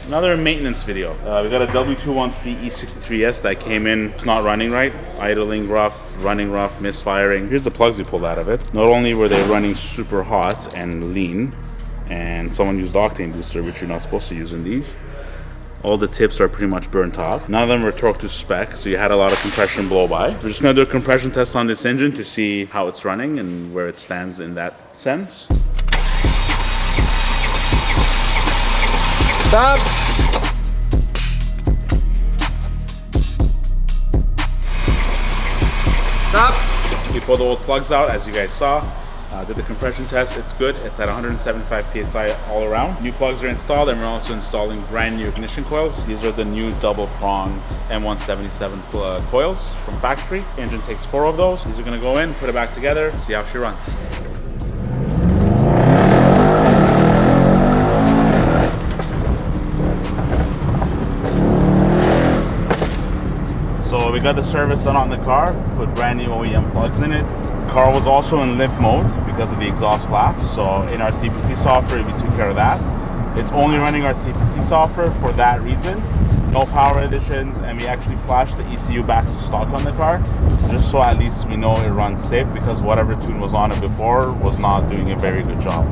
Another maintenance video. We got a W213 E63S that came in. It's not running right. Idling rough, running rough, misfiring. Here's the plugs we pulled out of it. Not only were they running super hot and lean, and someone used octane booster, which you're not supposed to use in these. All the tips are pretty much burnt off. None of them were torqued to spec, so you had a lot of compression blow by. We're just gonna do a compression test on this engine to see how it's running and where it stands in that sense. Stop! Stop! We pulled the old plugs out, as you guys saw. Did the compression test, it's good. It's at 175 PSI all around. New plugs are installed, and we're also installing brand new ignition coils. These are the new double-pronged M177 coils from factory. The engine takes 4 of those. These are gonna go in, put it back together, and see how she runs. So we got the service done on the car, put brand new OEM plugs in it. The car was also in limp mode because of the exhaust flaps. So in our CPC software, we took care of that. It's only running our CPC software for that reason. No power additions, and we actually flashed the ECU back to stock on the car, just so at least we know it runs safe, because whatever tune was on it before was not doing a very good job.